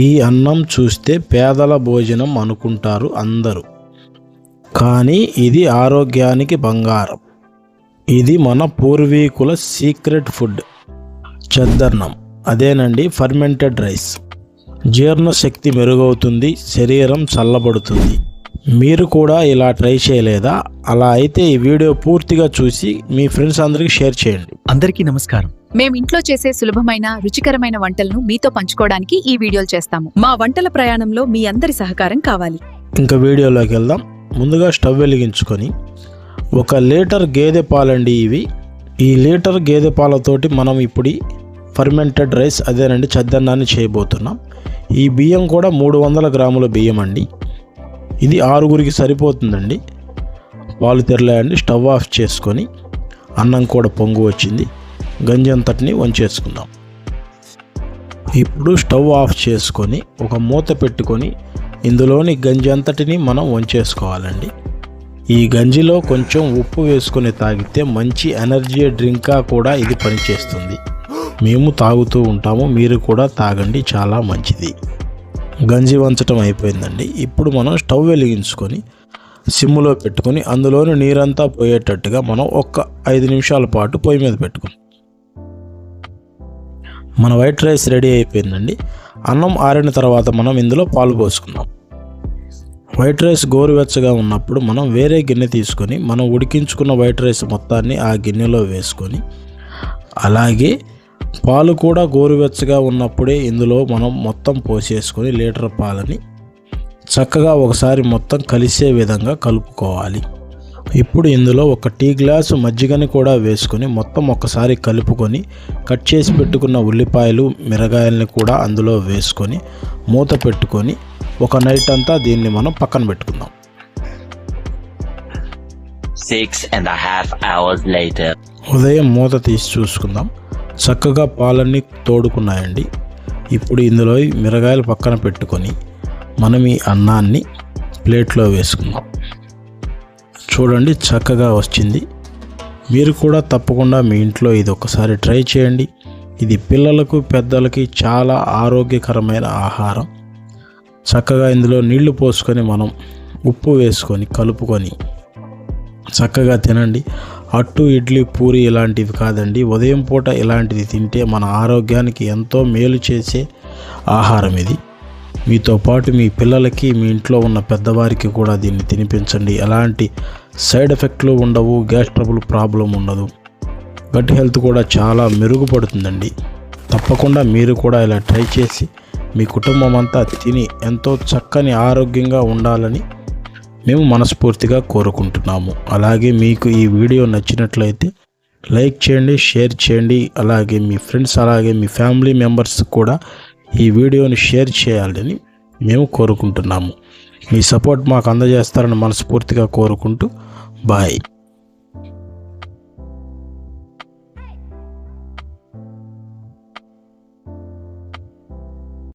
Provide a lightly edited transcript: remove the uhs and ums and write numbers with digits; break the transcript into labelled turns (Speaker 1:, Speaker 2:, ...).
Speaker 1: ఈ అన్నం చూస్తే పేదల భోజనం అనుకుంటారు అందరూ, కానీ ఇది ఆరోగ్యానికి బంగారం. ఇది మన పూర్వీకుల సీక్రెట్ ఫుడ్, చద్దన్నం. అదేనండి ఫర్మెంటెడ్ రైస్. జీర్ణశక్తి మెరుగవుతుంది, శరీరం చల్లబడుతుంది. మీరు కూడా ఇలా ట్రై చేయలేదా? అలా అయితే ఈ వీడియో పూర్తిగా చూసి మీ ఫ్రెండ్స్ అందరికీ షేర్ చేయండి.
Speaker 2: అందరికీ నమస్కారం.
Speaker 3: మేం ఇంట్లో చేసే సులభమైన రుచికరమైన వంటలను మీతో పంచుకోవడానికి ఈ వీడియోలు చేస్తాము. మా వంటల ప్రయాణంలో మీ అందరి సహకారం కావాలి.
Speaker 1: ఇంకా వీడియోలోకి వెళ్దాం. ముందుగా స్టవ్ వెలిగించుకొని 1 లీటర్ గేదె పాలండి ఇవి. ఈ లీటర్ గేదె పాలతోటి మనం ఇప్పుడు ఫర్మెంటెడ్ రైస్, అదేనండి చద్దన్నాన్ని చేయబోతున్నాం. ఈ బియ్యం కూడా 300 గ్రాముల బియ్యం అండి. ఇది 6గురికి సరిపోతుందండి. పాలు తెరలేయండి. స్టవ్ ఆఫ్ చేసుకొని అన్నం కూడా పొంగు వచ్చింది. గంజి అంతటిని వంచేసుకుందాం. ఇప్పుడు స్టవ్ ఆఫ్ చేసుకొని ఒక మూత పెట్టుకొని ఇందులోని గంజి అంతటిని మనం వంచేసుకోవాలండి. ఈ గంజిలో కొంచెం ఉప్పు వేసుకొని తాగితే మంచి ఎనర్జీ డ్రింక్గా కూడా ఇది పనిచేస్తుంది. మేము తాగుతూ ఉంటాము, మీరు కూడా తాగండి, చాలా మంచిది. గంజి వంచటం అయిపోయిందండి. ఇప్పుడు మనం స్టవ్ వెలిగించుకొని సిమ్ములో పెట్టుకొని అందులోని నీరంతా పోయేటట్టుగా మనం 5 నిమిషాల పాటు పొయ్యి మీద పెట్టుకుందాం. మన వైట్ రైస్ రెడీ అయిపోయిందండి. అన్నం ఆరిన తర్వాత మనం ఇందులో పాలు పోసుకుందాం. వైట్ రైస్ గోరువెచ్చగా ఉన్నప్పుడు మనం వేరే గిన్నె తీసుకొని మనం ఉడికించుకున్న వైట్ రైస్ మొత్తాన్ని ఆ గిన్నెలో వేసుకొని, అలాగే పాలు కూడా గోరువెచ్చగా ఉన్నప్పుడే ఇందులో మనం మొత్తం పోసేసుకొని లీటర్ పాలని చక్కగా ఒకసారి మొత్తం కలిసే విధంగా కలుపుకోవాలి. ఇప్పుడు ఇందులో 1 టీ గ్లాసు మజ్జిగని కూడా వేసుకొని మొత్తం ఒకసారి కలుపుకొని కట్ చేసి పెట్టుకున్న ఉల్లిపాయలు, మిరగాయలని కూడా అందులో వేసుకొని మూత పెట్టుకొని ఒక నైట్ అంతా దీన్ని మనం పక్కన పెట్టుకుందాం.
Speaker 4: 6.5 hours later.
Speaker 1: ఉదయం మూత తీసి చూసుకుందాం. చక్కగా పాలన్నీ తోడుకున్నాయండి. ఇప్పుడు ఇందులో మిరగాయలు పక్కన పెట్టుకొని మనం ఈ అన్నాన్ని ప్లేట్లో వేసుకుందాం. చూడండి చక్కగా వచ్చింది. మీరు కూడా తప్పకుండా మీ ఇంట్లో ఇది ఒకసారి ట్రై చేయండి. ఇది పిల్లలకు పెద్దలకి చాలా ఆరోగ్యకరమైన ఆహారం. చక్కగా ఇందులో నీళ్లు పోసుకొని మనం ఉప్పు వేసుకొని కలుపుకొని చక్కగా తినండి. అట్టు, ఇడ్లీ, పూరి ఇలాంటివి కాదండి. ఉదయం పూట ఇలాంటిది తింటే మన ఆరోగ్యానికి ఎంతో మేలు చేసే ఆహారం ఇది. మీతో పాటు మీ పిల్లలకి, మీ ఇంట్లో ఉన్న పెద్దవారికి కూడా దీన్ని తినిపించండి. ఎలాంటి సైడ్ ఎఫెక్ట్లు ఉండవు, గ్యాస్ ట్రబుల్ ప్రాబ్లం ఉండదు, గట్ హెల్త్ కూడా చాలా మెరుగుపడుతుందండి. తప్పకుండా మీరు కూడా ఇలా ట్రై చేసి మీ కుటుంబం అంతా తిని ఎంతో చక్కని ఆరోగ్యంగా ఉండాలని మేము మనస్ఫూర్తిగా కోరుకుంటున్నాము. అలాగే మీకు ఈ వీడియో నచ్చినట్లయితే లైక్ చేయండి, షేర్ చేయండి. అలాగే మీ ఫ్రెండ్స్, అలాగే మీ ఫ్యామిలీ మెంబర్స్ కూడా ఈ వీడియోని షేర్ చేయాలని మేము కోరుకుంటున్నాము. మీ సపోర్ట్ మాకు అందజేస్తారని మనస్ఫూర్తిగా కోరుకుంటూ బాయ్.